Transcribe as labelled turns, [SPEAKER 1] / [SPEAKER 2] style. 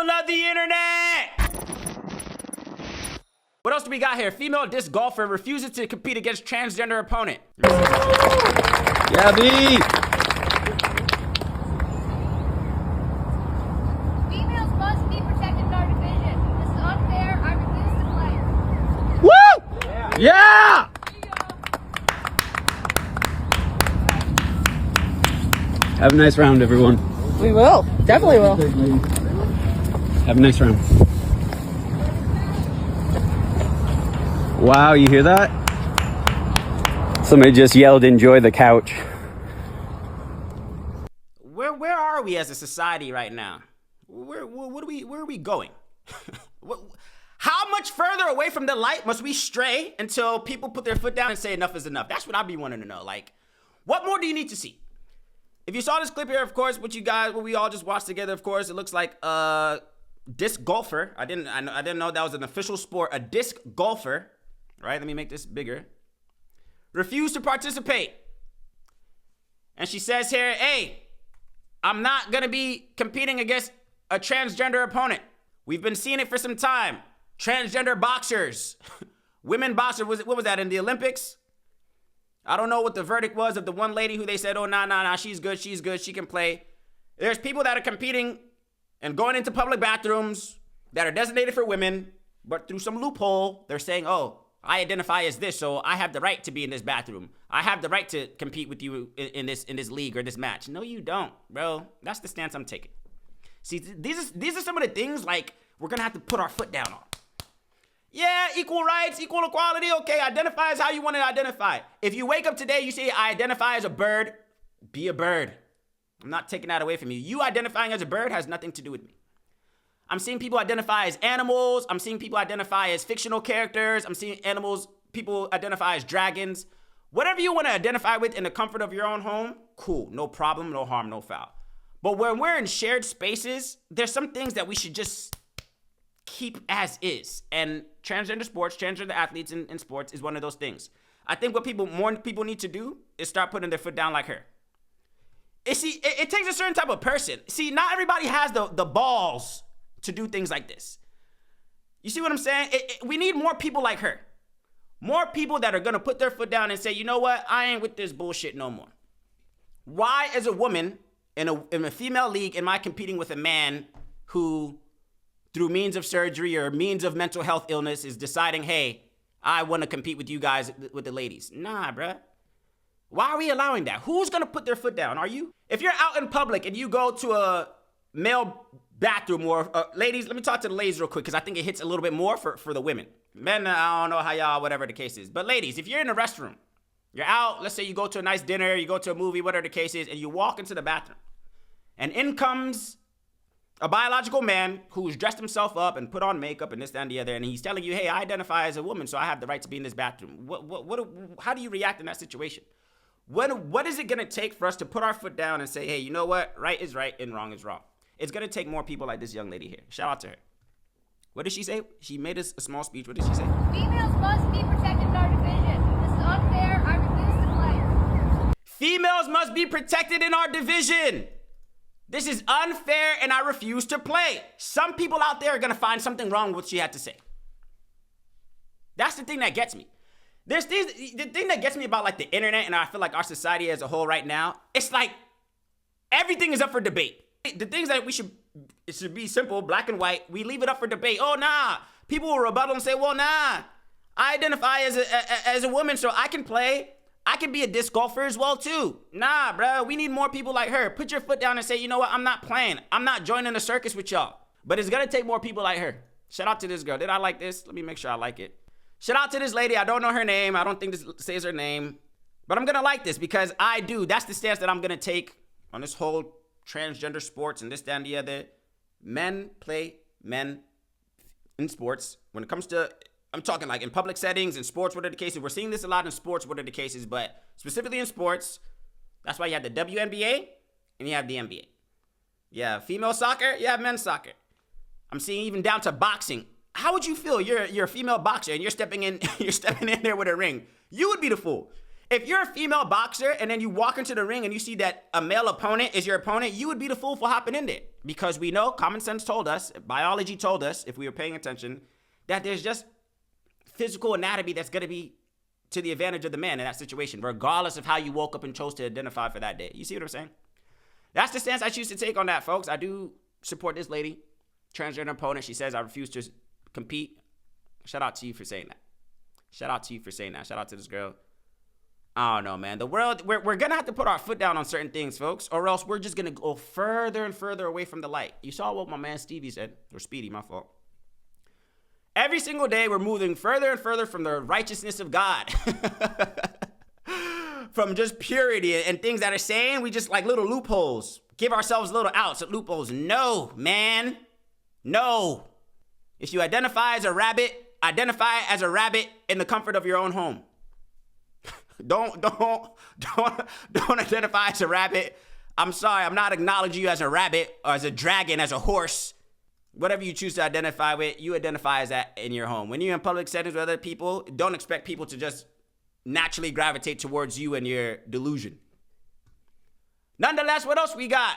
[SPEAKER 1] children of the internet! What else do we got here? Female disc golfer refuses to compete against transgender opponent.
[SPEAKER 2] Yeah, B!
[SPEAKER 3] Females must be protected in our division. This is unfair. I refuse to play.
[SPEAKER 2] Woo! Yeah! Have a nice round, everyone.
[SPEAKER 4] We will. Definitely will.
[SPEAKER 2] Have a nice round. Wow, you hear that? Somebody just yelled, "Enjoy the couch."
[SPEAKER 1] Where are we as a society right now? Where are we going? How much further away from the light must we stray until people put their foot down and say enough is enough? That's what I'd be wanting to know. Like, what more do you need to see? If you saw this clip here, of course, what we all just watched together, of course, it looks like a disc golfer. I didn't know that was an official sport. A disc golfer, right? Let me make this bigger. Refused to participate. And she says here, hey, I'm not going to be competing against a transgender opponent. We've been seeing it for some time. Transgender boxers, women boxers. What was that in the Olympics? I don't know what the verdict was of the one lady who they said, oh, nah, she's good, she can play. There's people that are competing and going into public bathrooms that are designated for women, but through some loophole, they're saying, oh, I identify as this, so I have the right to be in this bathroom. I have the right to compete with you in this league or this match. No, you don't, bro. That's the stance I'm taking. See, these are some of the things like we're gonna have to put our foot down on. Yeah, equal rights, equal equality. Okay, identify as how you want to identify. If you wake up today, you say, I identify as a bird, be a bird. I'm not taking that away from you. You identifying as a bird has nothing to do with me. I'm seeing people identify as animals. I'm seeing people identify as fictional characters. I'm seeing people identify as dragons. Whatever you want to identify with in the comfort of your own home, cool, no problem, no harm, no foul. But when we're in shared spaces, there's some things that we should just keep as is. And transgender sports, transgender athletes in sports is one of those things. I think what more people need to do is start putting their foot down like her. It takes a certain type of person. See, not everybody has the balls to do things like this. You see what I'm saying? We need more people like her. More people that are going to put their foot down and say, you know what? I ain't with this bullshit no more. Why, as a woman in a female league, am I competing with a man who, through means of surgery or means of mental health illness, is deciding, hey, I want to compete with you guys, with the ladies? Nah, bruh. Why are we allowing that? Who's going to put their foot down? Are you? If you're out in public and you go to a male bathroom or ladies, let me talk to the ladies real quick because I think it hits a little bit more for the women. Men, I don't know how y'all, whatever the case is. But ladies, if you're in a restroom, you're out, let's say you go to a nice dinner, you go to a movie, whatever the case is, and you walk into the bathroom. And in comes a biological man who's dressed himself up and put on makeup and this, that, and the other, and he's telling you, hey, I identify as a woman, so I have the right to be in this bathroom. How do you react in that situation? What is it going to take for us to put our foot down and say, hey, you know what? Right is right and wrong is wrong. It's going to take more people like this young lady here. Shout out to her. What did she say? She made us a small speech. What did she say?
[SPEAKER 3] Females must be protected in our division. This is unfair. I refuse to play.
[SPEAKER 1] Females must be protected in our division. This is unfair and I refuse to play. Some people out there are going to find something wrong with what she had to say. That's the thing that gets me. The thing that gets me about like the internet and I feel like our society as a whole right now, it's like everything is up for debate. The things that it should be simple, black and white, we leave it up for debate. Oh, nah. People will rebuttal and say, well, nah. I identify as a woman, so I can play. I can be a disc golfer as well, too. Nah, bro. We need more people like her. Put your foot down and say, you know what? I'm not playing. I'm not joining the circus with y'all. But it's going to take more people like her. Shout out to this girl. Did I like this? Let me make sure I like it. Shout out to this lady. I don't know her name. I don't think this says her name. But I'm going to like this because I do. That's the stance that I'm going to take on this whole transgender sports and this, that, and the other. Men play men in sports. When it comes to, I'm talking like in public settings, in sports, what are the cases? We're seeing this a lot in sports, what are the cases? But specifically in sports, that's why you have the WNBA and you have the NBA. You have female soccer, you have men's soccer. I'm seeing even down to boxing. How would you feel? You're a female boxer and you're stepping in there with a ring. You would be the fool. If you're a female boxer and then you walk into the ring and you see that a male opponent is your opponent, you would be the fool for hopping in there. Because we know, common sense told us, biology told us, if we were paying attention, that there's just physical anatomy that's going to be to the advantage of the man in that situation, regardless of how you woke up and chose to identify for that day. You see what I'm saying? That's the stance I choose to take on that, folks. I do support this lady, transgender opponent. She says, I refuse to compete. Shout out to you for saying that. Shout out to you for saying that. Shout out to this girl. I don't know, man. The world, we're going to have to put our foot down on certain things, folks, or else we're just going to go further and further away from the light. You saw what my man Stevie said, or Speedy, my fault. Every single day, we're moving further and further from the righteousness of God. From just purity and things that are saying, we just like little loopholes. Give ourselves little outs at loopholes. No, man. No. If you identify as a rabbit in the comfort of your own home. Don't identify as a rabbit. I'm sorry, I'm not acknowledging you as a rabbit or as a dragon, as a horse. Whatever you choose to identify with, you identify as that in your home. When you're in public settings with other people, don't expect people to just naturally gravitate towards you and your delusion. Nonetheless, what else we got?